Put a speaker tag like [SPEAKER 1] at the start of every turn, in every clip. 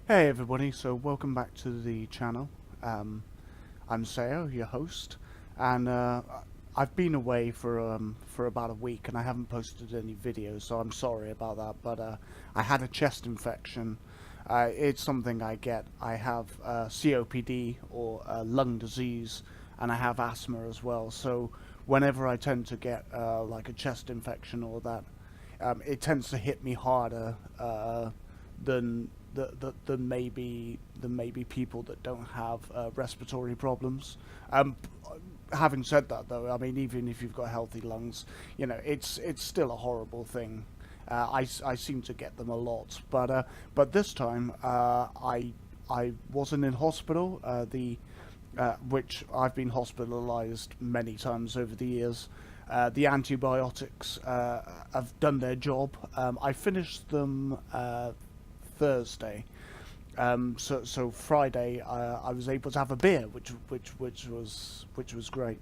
[SPEAKER 1] Hey everybody, so welcome back to the channel. I'm Sayo, your host, and I've been away for about a week and I haven't posted any videos, so I'm sorry about that, but I had a chest infection. It's something I get. I have COPD or lung disease, and I have asthma as well, so whenever I tend to get like a chest infection or that, it tends to hit me harder than maybe people that don't have respiratory problems. Having said that, though, I mean, even if you've got healthy lungs, you know, it's still a horrible thing. I seem to get them a lot, but this time I wasn't in hospital. Which I've been hospitalized many times over the years. The antibiotics have done their job. I finished them Thursday. So Friday I was able to have a beer, which was great.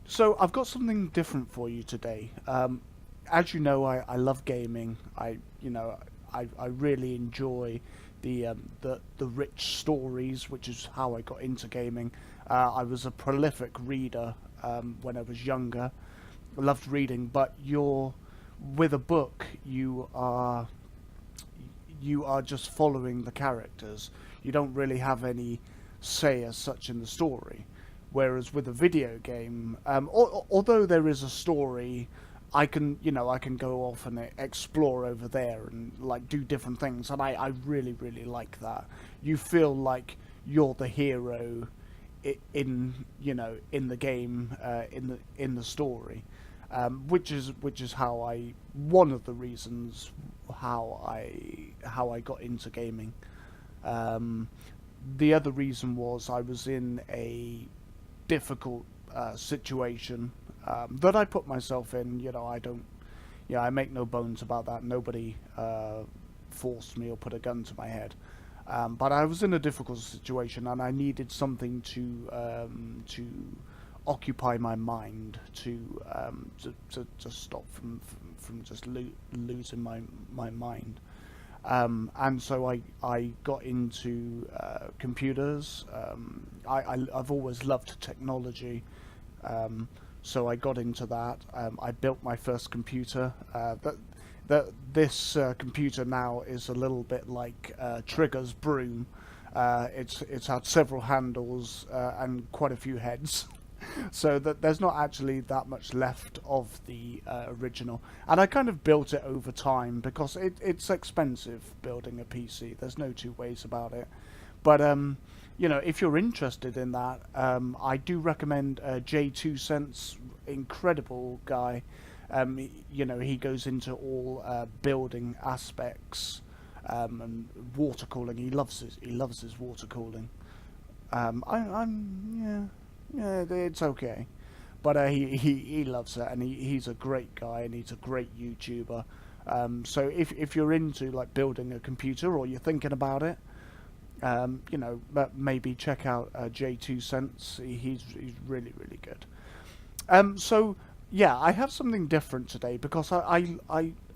[SPEAKER 1] So I've got something different for you today. As you know, I love gaming. I really enjoy the rich stories, which is how I got into gaming. I was a prolific reader when I was younger. I loved reading, but with a book, you are just following the characters. You don't really have any say as such in the story. Whereas with a video game, although there is a story, I can go off and explore over there and like do different things, and I really like that. You feel like you're the hero in the game, in the story, which is one of the reasons how I got into gaming. The other reason was I was in a difficult situation that I put myself in. I make no bones about that. Nobody forced me or put a gun to my head. But I was in a difficult situation, and I needed something to occupy my mind, to stop from just losing my mind. And so I got into computers. I've always loved technology, so I got into that. I built my first computer. This computer now is a little bit like Trigger's broom. It's had several handles and quite a few heads. So that there's not actually that much left of the original, and I kind of built it over time because it's expensive building a PC. There's no two ways about it. But if you're interested in that, I do recommend J2Sense. Incredible guy. He goes into all building aspects and water cooling. He loves his water cooling. Yeah, it's okay, but he loves it, and he's a great guy, and he's a great YouTuber. So if you're into like building a computer, or you're thinking about it, maybe check out J2Sense. He's really good. So yeah, I have something different today because I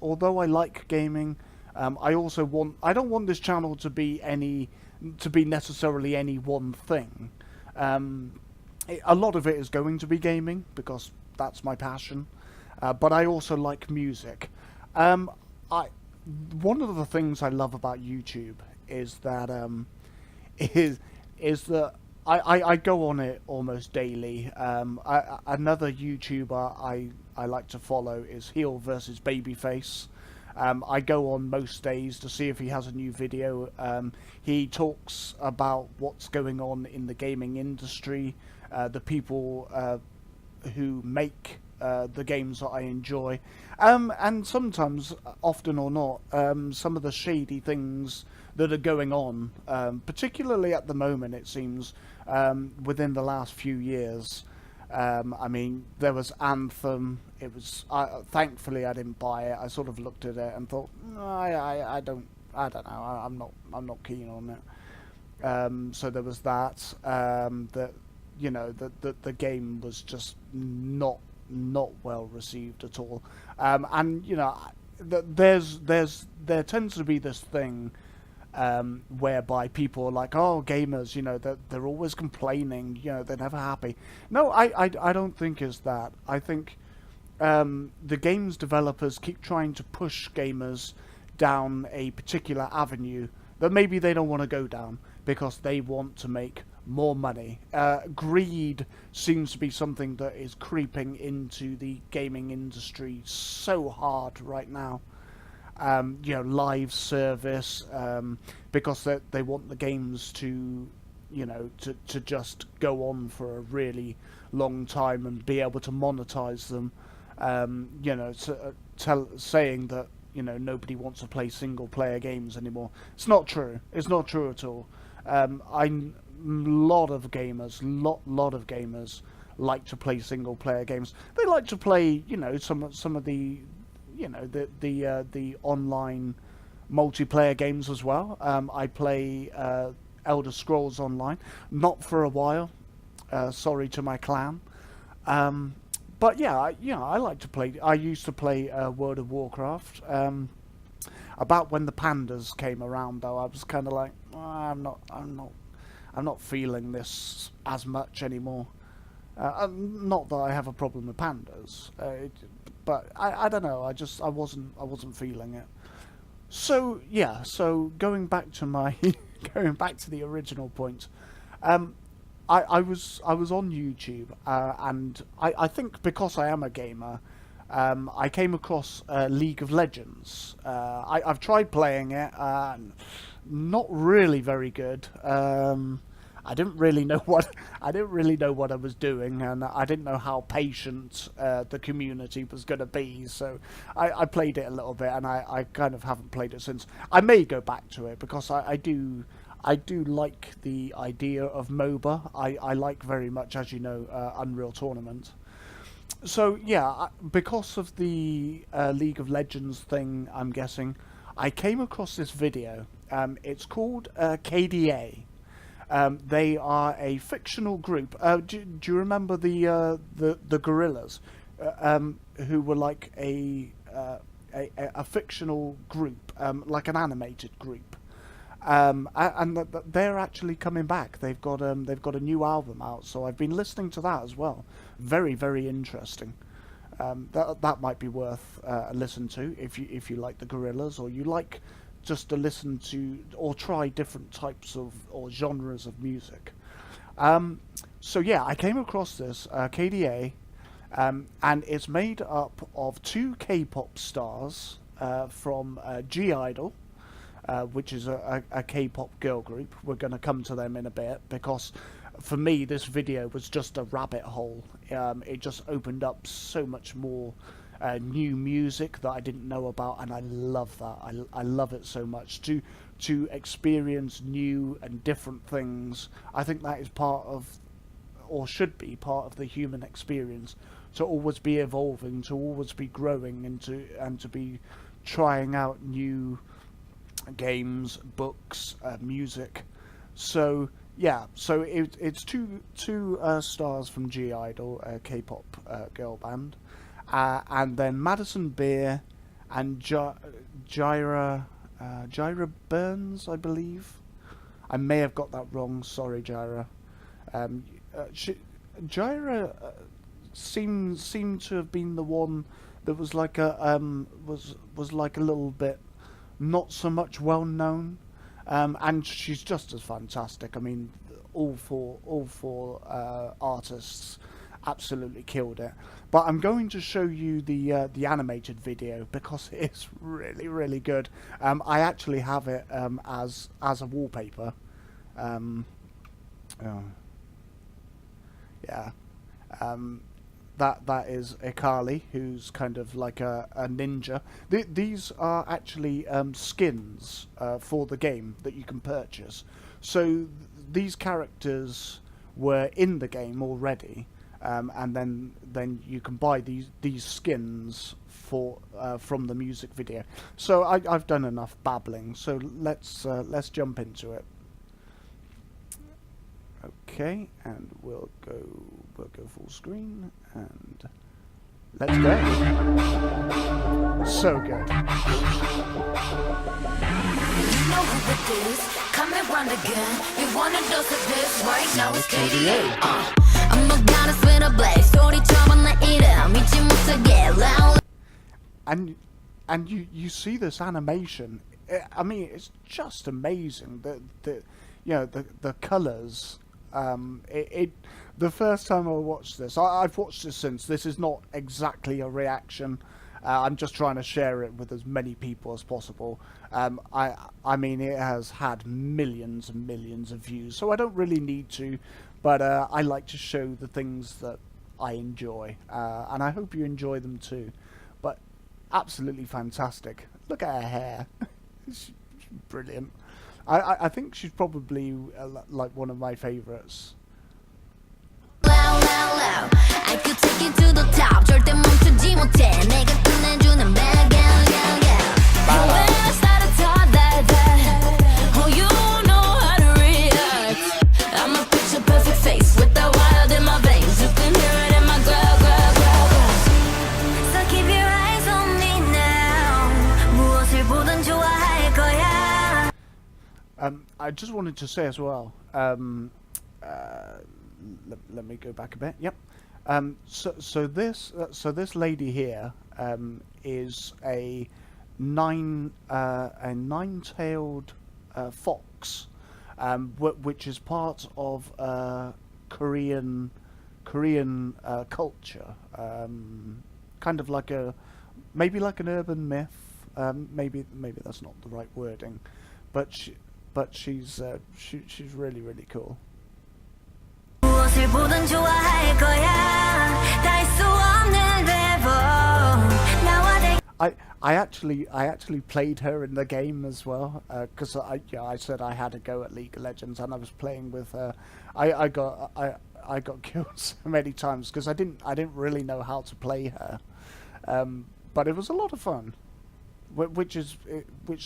[SPEAKER 1] although I like gaming, I don't want this channel to be necessarily any one thing. A lot of it is going to be gaming because that's my passion, but I also like music. One of the things I love about YouTube is that I go on it almost daily. Another YouTuber I like to follow is Heel versus Babyface. I go on most days to see if he has a new video. He talks about what's going on in the gaming industry, the people who make the games that I enjoy, and sometimes, often or not, some of the shady things that are going on, particularly at the moment, it seems, within the last few years. I mean, there was Anthem. It was thankfully I didn't buy it. I sort of looked at it and thought, no, I don't know. I'm not keen on it. So there was that. The game was just not well received at all. And there tends to be this thing whereby people are like, oh, gamers, they're always complaining, they're never happy. No, I don't think it's that. I think the games developers keep trying to push gamers down a particular avenue that maybe they don't want to go down because they want to make more money. Greed seems to be something that is creeping into the gaming industry so hard right now. Live service, because they want the games to, to just go on for a really long time and be able to monetize them. Saying that nobody wants to play single player games anymore. It's not true. It's not true at all. Lot of gamers like to play single player games. They like to play some of the the online multiplayer games as well. I play Elder Scrolls Online, not for a while. Sorry to my clan. But yeah, I like to play. I used to play World of Warcraft. About when the pandas came around, though, I was kind of like, I'm not feeling this as much anymore. Not that I have a problem with pandas, but I don't know. I wasn't feeling it. So yeah. So going back to my going back to the original point. I was on YouTube, and I think because I am a gamer, I came across League of Legends. I've tried playing it, not really very good. I didn't really know what I was doing, and I didn't know how patient the community was going to be. So I played it a little bit, and I kind of haven't played it since. I may go back to it because I do like the idea of MOBA. I like very much, as you know, Unreal Tournament. So yeah, because of the League of Legends thing, I'm guessing, I came across this video. It's called KDA. They are a fictional group. Do you remember the gorillas, who were like a fictional group, like an animated group? And they're actually coming back. They've got a new album out, so I've been listening to that as well. Very, very interesting. That might be worth a listen to if you like the Gorillaz, or you like just to listen to or try different types of or genres of music. So yeah, I came across this KDA, and it's made up of two K-pop stars from G-Idol. Which is a K-pop girl group. We're going to come to them in a bit, because for me this video was just a rabbit hole. It just opened up so much more new music that I didn't know about, and I love that. I love it so much. To experience new and different things, I think that is part of, or should be part of, the human experience. To always be evolving, to always be growing, and to be trying out new games, books, music. So yeah, so it's two stars from G-Idol, a K-pop girl band, and then Madison Beer and Jira Burns, I believe. I may have got that wrong. Sorry, Jira. Jira seemed to have been the one that was like was like a little bit not so much well known, and she's just as fantastic. I mean, all four artists absolutely killed it. But I'm going to show you the animated video because it's really, really good. I actually have it as a wallpaper. Oh. Yeah. That is Ikali, who's kind of like a ninja. These are actually skins for the game that you can purchase. So these characters were in the game already, and then you can buy these skins for from the music video. So I've done enough babbling. So let's jump into it. Okay, and we'll go full screen, and Let's go. So good.
[SPEAKER 2] You know who it is. Come and run again. You want a dose of this right now? It's KDA. I'm a goddess with a blaze. 소리처럼 나 이름 잊지 못하게 loud.
[SPEAKER 1] And you see this animation. I mean, it's just amazing. The colors. The first time I watched this, I've watched this since. This is not exactly a reaction. I'm just trying to share it with as many people as possible. I mean, it has had millions and millions of views, so I don't really need to. But I like to show the things that I enjoy, and I hope you enjoy them too. But absolutely fantastic. Look at her hair. She's brilliant. I think she's probably like one of my favorites.
[SPEAKER 2] I could take you to the top. 절대 멈추지 못해. 내가 끝내주는 bad girl. Where started that. Oh, you know how to react. I'm a picture perfect face with the wild in my veins. You can hear it in my growl. So keep your eyes on me now. 무엇을 보든 좋아할 거야.
[SPEAKER 1] I just wanted to say as well. Let me go back a bit. Yep. So this lady here is a nine-tailed fox, which is part of Korean culture. Kind of like maybe like an urban myth. Maybe that's not the right wording, but she's really, really cool.
[SPEAKER 2] 무엇을 보든 좋아할 거야. 닿을 수 없는
[SPEAKER 1] I actually played her in the game as well, because I said I had a go at League of Legends and I was playing with her. I got killed so many times because I didn't really know how to play her, but it was a lot of fun, which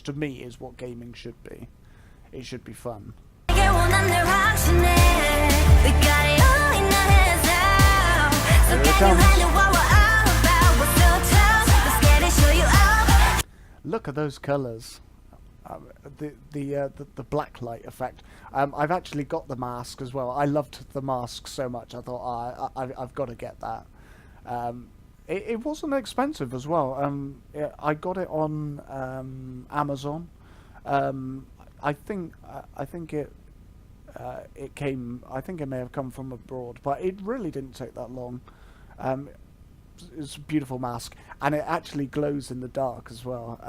[SPEAKER 1] to me is what gaming should be. It should be fun. Look at those colours. The black light effect. I've actually got the mask as well. I loved the mask so much. I thought I've got to get that. It wasn't expensive as well. I got it on Amazon. I think it came. I think it may have come from abroad, but it really didn't take that long. It's a beautiful mask, and it actually glows in the dark as well.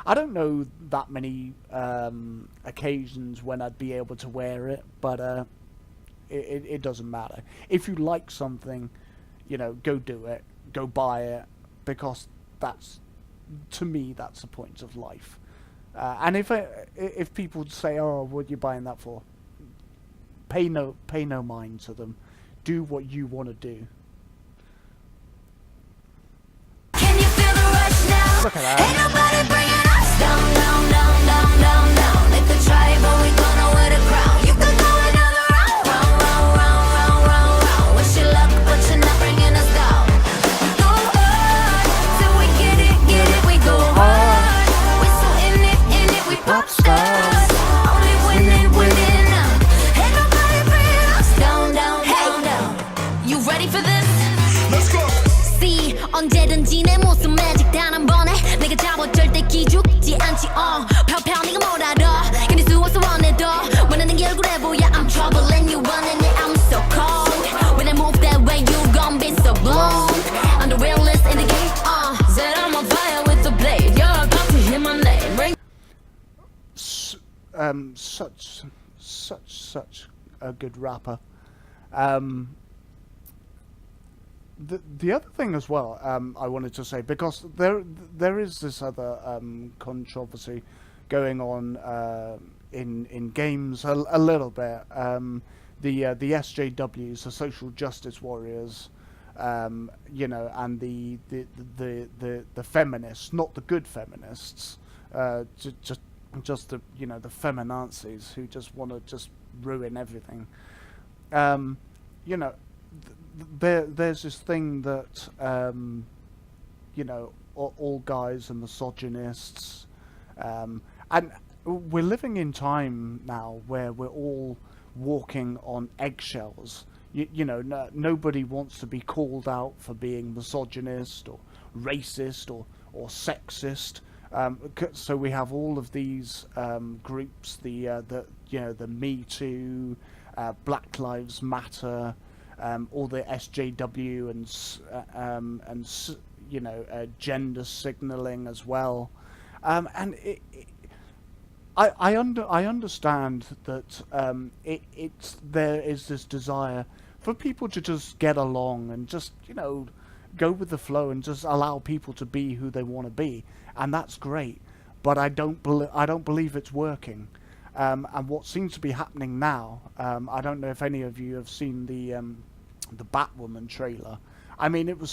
[SPEAKER 1] I don't know that many occasions when I'd be able to wear it, but it doesn't matter. If you like something, go do it, go buy it, because to me, that's the point of life. And if people say, "Oh, what are you buying that for?" Pay no mind to them. Do what you want to do.
[SPEAKER 2] Can you feel the rush now?
[SPEAKER 1] Look at that.
[SPEAKER 2] Ain't nobody bringing us down. They could try, but we gonna wear the crown. You could go another round. Wish you luck, but you're not bringing us down. We go hard till we get it. We go hard. We so in it. We pop stars. Only winning. Ain't nobody bringing us down. You ready for this?
[SPEAKER 3] Let's go.
[SPEAKER 2] See, 언제든지 내 모습 매직 단 한 번에 내가 잡아 절대 기죽지 않지. 펴펴 네가 뭘 알아. 견딜 수 없어 원해도 원하는 게 얼굴에 보여. I'm trouble and you running it. I'm so cold. When I move that way, you gon' be so blown. I'm the realest in the game. Said I'm on fire with the blade. You're about to hear my name. Ring.
[SPEAKER 1] Such a good rapper. The other thing as well, I wanted to say, because there is this other controversy going on in games a little bit. The SJWs, the social justice warriors, and the feminists, not the good feminists, just the the feminazis who just want to just ruin everything. there's this thing that you know, all guys are misogynists, and we're living in time now where we're all walking on eggshells. You know, nobody wants to be called out for being misogynist or racist or sexist. So we have all of these groups, the the Me Too, Black Lives Matter, all the SJW and gender signaling as well, and I understand that there is this desire for people to just get along and just go with the flow and just allow people to be who they want to be, and that's great. But I don't believe it's working. And what seems to be happening now, I don't know if any of you have seen the Batwoman trailer. I mean, it was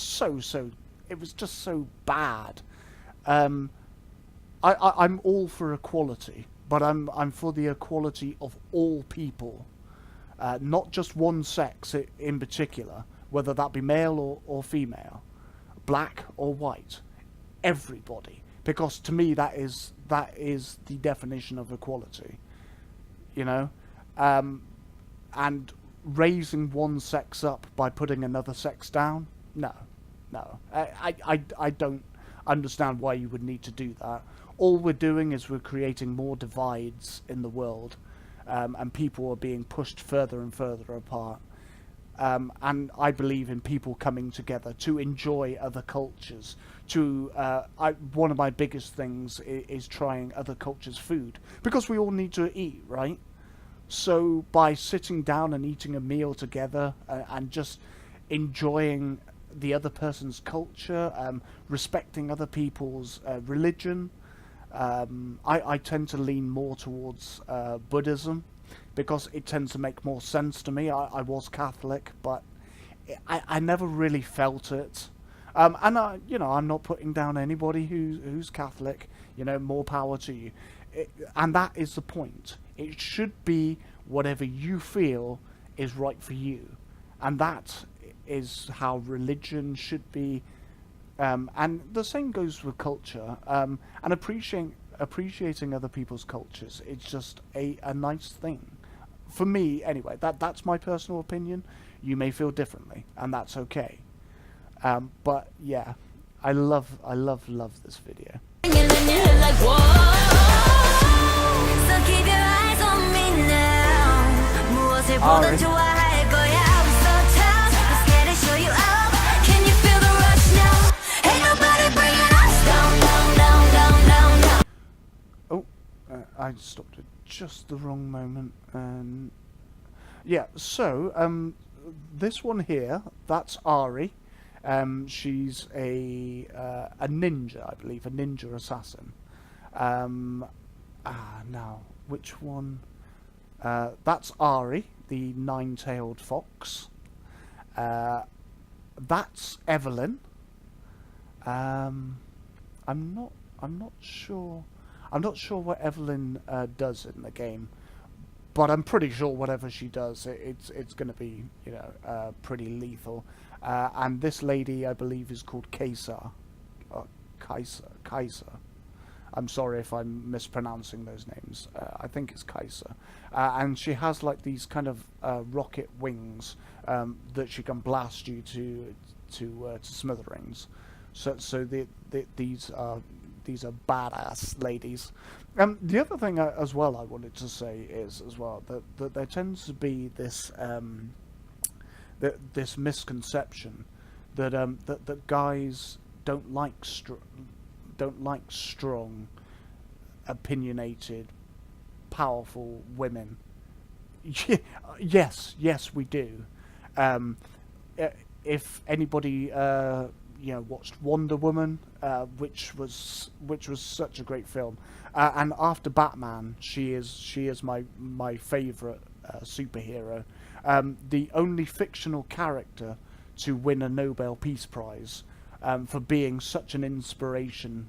[SPEAKER 1] it was just so bad. I'm all for equality, but I'm for the equality of all people, not just one sex in particular, whether that be male or female, black or white, everybody. Because to me, that is the definition of equality, and raising one sex up by putting another sex down, no. I don't understand why you would need to do that. All we're doing is we're creating more divides in the world, and people are being pushed further and further apart. And I believe in people coming together to enjoy other cultures. One of my biggest things is trying other cultures' food, because we all need to eat, right? So by sitting down and eating a meal together and just enjoying the other person's culture, respecting other people's religion, I tend to lean more towards Buddhism, because it tends to make more sense to me. I was Catholic, but I never really felt it. And I'm not putting down anybody who's Catholic. More power to you. And that is the point. It should be whatever you feel is right for you, and that is how religion should be. And the same goes with culture. And appreciating other people's cultures. It's just a nice thing. For me, anyway, that's my personal opinion. You may feel differently, and that's okay. But yeah, I love this video. Oh, I stopped at just the wrong moment. Yeah, so this one here, that's Ari. She's a ninja, I believe, a ninja assassin. Now, which one? That's Ari, the nine-tailed fox. That's Evelyn. I'm not sure. I'm not sure what Evelyn does in the game, but I'm pretty sure whatever she does, it's going to be pretty lethal. And this lady, I believe, is called Kaiser. Kaiser. I'm sorry if I'm mispronouncing those names. I think it's Kaiser. And she has like these kind of rocket wings that she can blast you to smithereens. So these are badass ladies. The other thing as well I wanted to say is as well that there tends to be this this misconception that guys don't like strong, opinionated, powerful women. Yes, we do. If anybody watched Wonder Woman, which was such a great film, and after Batman, she is my favorite superhero. The only fictional character to win a Nobel Peace Prize for being such an inspiration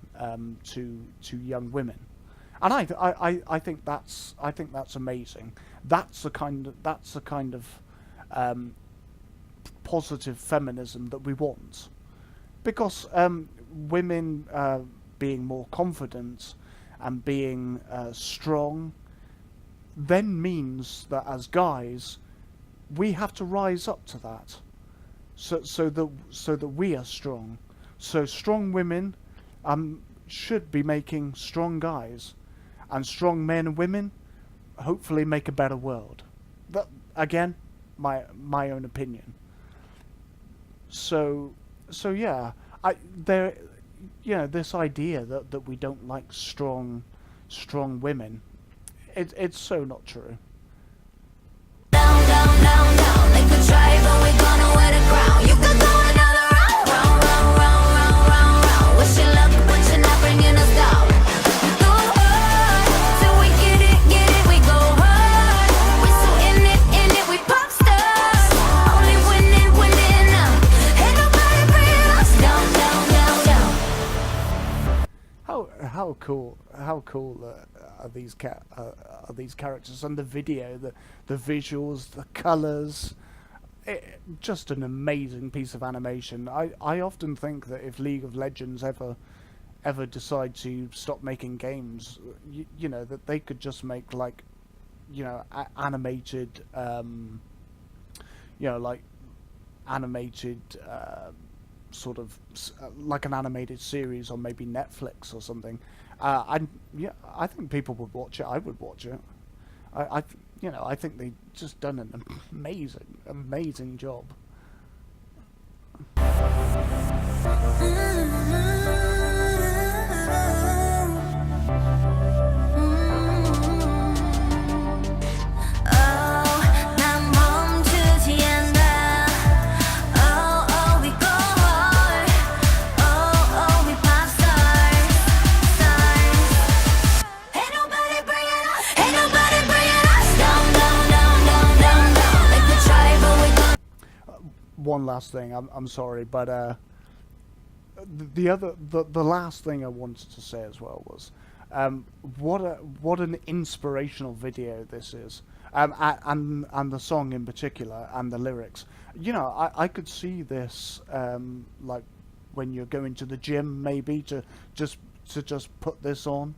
[SPEAKER 1] to young women, and I think that's amazing. That's the kind of positive feminism that we want. Because women being more confident and being strong then means that as guys we have to rise up to that, so that we are strong. So strong women should be making strong guys, and strong men and women hopefully make a better world. That, again, my own opinion. So yeah, this idea that we don't like strong women, it's so not true.
[SPEAKER 2] Down, down, down, down. Like we try, but we gonna wear the crown. You could go another round, round, round, round, round, round, round. Wish you luck, but you're not bringing us down. We go hard, till we get it, we go hard. We so in it, we pop stars. Only winning, winning now. Ain't nobody bringing us down, down, down, down.
[SPEAKER 1] How cool are these characters, and the video, the visuals, the colors, just an amazing piece of animation. I often think that if League of Legends ever decide to stop making games, you know, that they could just make like, you know, animated, you know, like animated sort of like an animated series on maybe Netflix or something. I think people would watch it. I would watch it. I think they just done an amazing job. One last thing, I'm sorry, but the last thing I wanted to say as well was what an inspirational video this is, and the song in particular and the lyrics. You know, I could see this like when you're going to the gym, maybe to just put this on,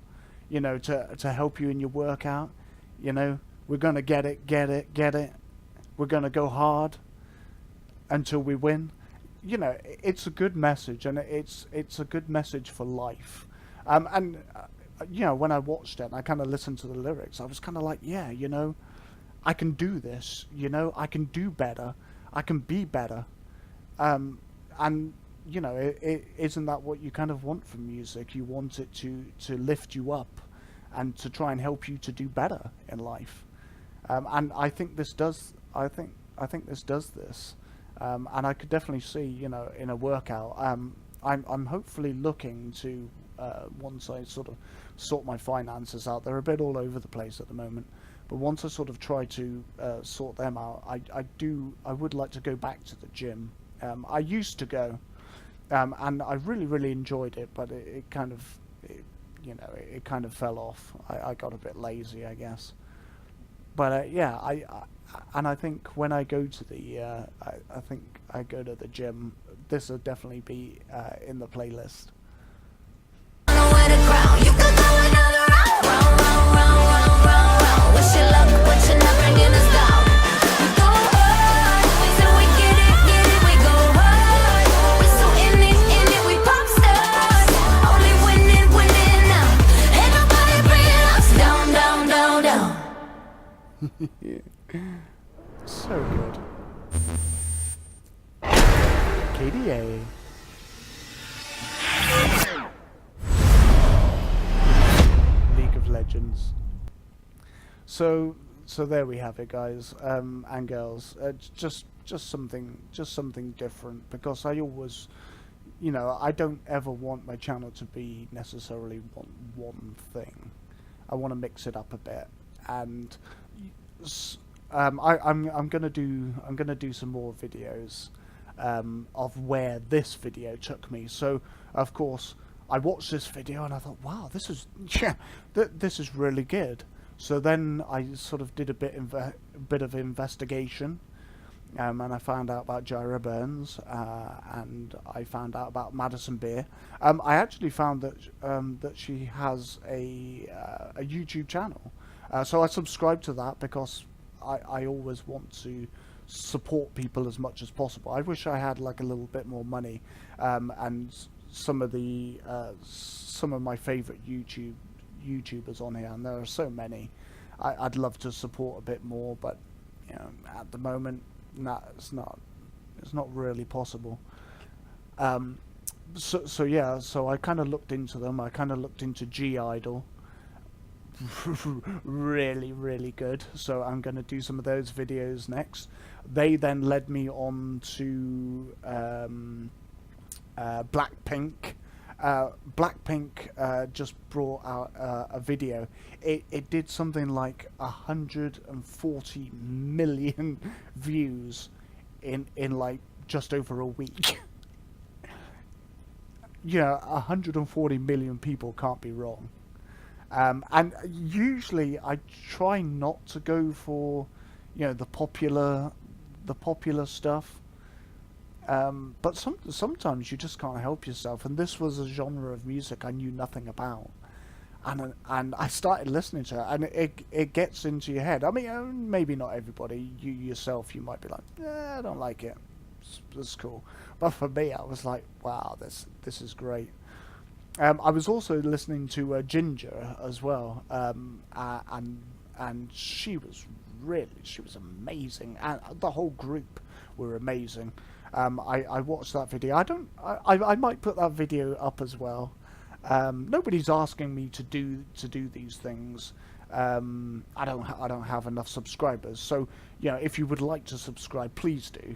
[SPEAKER 1] you know, to help you in your workout. You know, we're gonna get it. We're gonna go hard until we win. You know, it's a good message, and it's a good message for life. You know, when I watched it and I kind of listened to the lyrics, I was kind of like, yeah, you know, I can do this. You know, I can do better. I can be better. And you know, isn't that what you kind of want from music? You want it to lift you up and to try and help you to do better in life. And I think this does. I think this does this. And I could definitely see, you know, in a workout, I'm hopefully looking to, once I sort of sort my finances out, they're a bit all over the place at the moment, but once I sort of try to sort them out, I would like to go back to the gym. I used to go, and I really enjoyed it, but it kind of, you know, it kind of fell off. I got a bit lazy, I guess. But yeah, I think when I go to the, I think I go to the gym, this will definitely be in the playlist. So good. KDA. League of Legends. So there we have it, guys, and girls. Just something different, because I always, you know, I don't ever want my channel to be necessarily one thing. I want to mix it up a bit, and I'm gonna do some more videos of where this video took me. So of course I watched this video and I thought, wow, this is really good. So then I sort of did a bit of investigation, and I found out about Gyra Burns, and I found out about Madison Beer. I actually found that she has a YouTube channel, so I subscribed to that because I always want to support people as much as possible. I wish I had like a little bit more money, and some of my favorite YouTubers on here, and there are so many. I'd love to support a bit more, but at the moment, it's not really possible. So yeah, so I kind of looked into them. I kind of looked into G Idol. Really, really good. So I'm going to do some of those videos next. They then led me on to Blackpink. Blackpink just brought out a video. It did something like 140 million views in like just over a week. 140 million people can't be wrong. And usually I try not to go for the popular stuff. But sometimes you just can't help yourself, and this was a genre of music I knew nothing about, and I started listening to it, and it gets into your head. I mean, maybe not everybody. You yourself, you might be like, I don't like it. It's cool, but for me, I was like, wow, this is great. I was also listening to Ginger as well, and she was amazing, and the whole group were amazing. I watched that video. I might put that video up as well. Nobody's asking me to do these things. I don't have enough subscribers, so if you would like to subscribe, please do.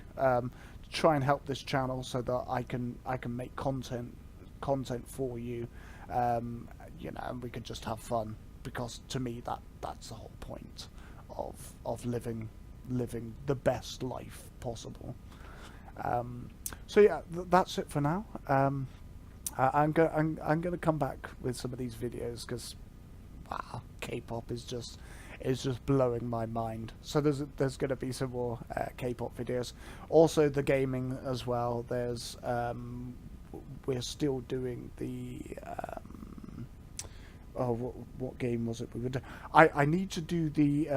[SPEAKER 1] Try and help this channel so that I can make content for you, and we can just have fun, because to me that's the whole point of living the best life possible. So yeah, that's it for now. I'm gonna come back with some of these videos because K-pop is just blowing my mind. So there's gonna be some more K-pop videos. Also the gaming as well. There's we're still doing the what game was it we were doing? I need to do the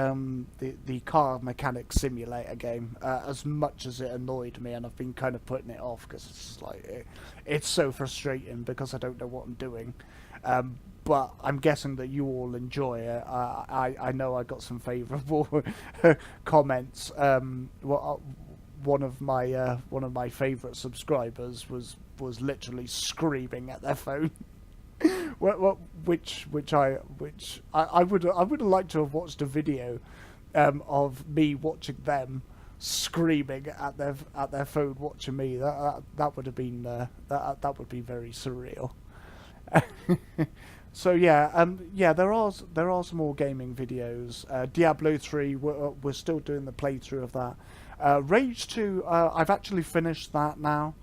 [SPEAKER 1] car mechanic simulator game, as much as it annoyed me, and I've been kind of putting it off because it's like it's so frustrating because I don't know what I'm doing. But I'm guessing that you all enjoy it. I know I got some favourable comments. One of my favourite subscribers was literally screaming at their phone. which I would have liked to have watched a video of me watching them screaming at their phone watching me. That would have been that would be very surreal. So yeah, there are some more gaming videos. Diablo 3, we're still doing the playthrough of that. Rage 2, I've actually finished that now.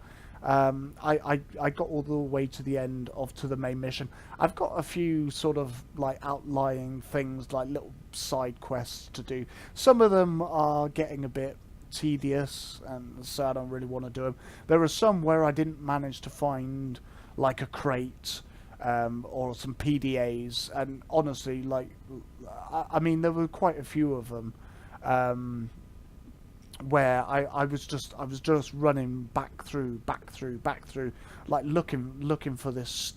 [SPEAKER 1] I got all the way to the end to the main mission. I've got a few sort of like outlying things, like little side quests to do. Some of them are getting a bit tedious, and so I don't really want to do them. There are some where I didn't manage to find like a crate or some PDAs, and honestly, like I mean, there were quite a few of them. Where I was just running back through, like looking for these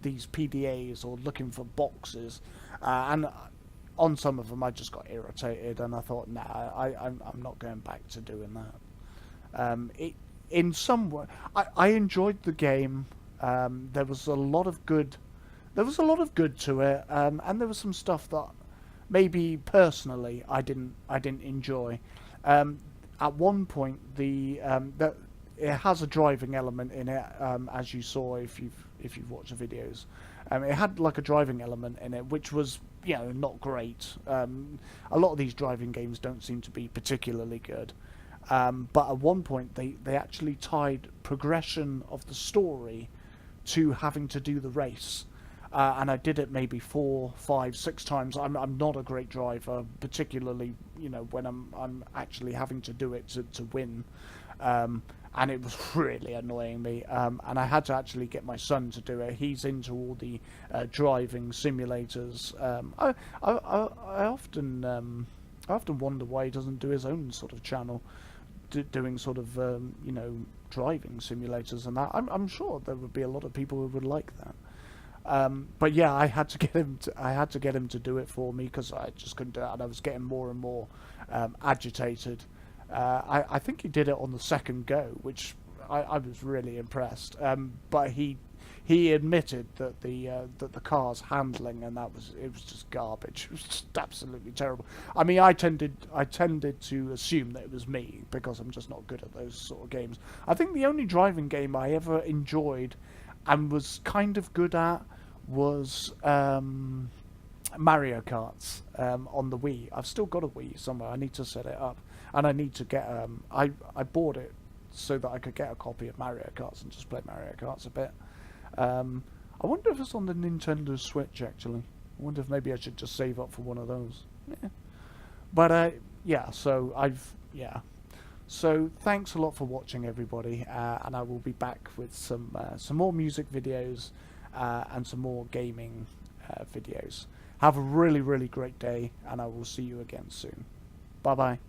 [SPEAKER 1] PDAs or looking for boxes, and on some of them I just got irritated, and I thought, nah, I'm not going back to doing that. In some way, I enjoyed the game. There was a lot of good to it, and there was some stuff that maybe personally I didn't enjoy. At one point, that it has a driving element in it, as you saw if you've watched the videos. It had like a driving element in it, which was not great. A lot of these driving games don't seem to be particularly good. But at one point, they actually tied progression of the story to having to do the race. and I did it maybe 4, 5, 6 times. I'm not a great driver, particularly when I'm actually having to do it to win, and it was really annoying me. And I had to actually get my son to do it. He's into all the driving simulators. I often wonder why he doesn't do his own sort of channel, doing sort of driving simulators and that. I'm sure there would be a lot of people who would like that. But yeah, I had to get him to do it for me because I just couldn't do it, and I was getting more and more agitated. I think he did it on the second go, which I was really impressed. But he admitted that the car's handling, and it was just garbage. It was just absolutely terrible. I mean, I tended to assume that it was me because I'm just not good at those sort of games. I think the only driving game I ever enjoyed and was kind of good at was Mario Karts on the Wii. I've still got a Wii somewhere. I need to set it up, and I need to get I bought it so that I could get a copy of Mario Karts and just play Mario Karts a bit. I wonder if it's on the Nintendo Switch actually. I wonder if maybe I should just save up for one of those. Yeah. But yeah, so thanks a lot for watching, everybody, and I will be back with some more music videos and some more gaming videos. Have a really, really great day, and I will see you again soon. Bye bye.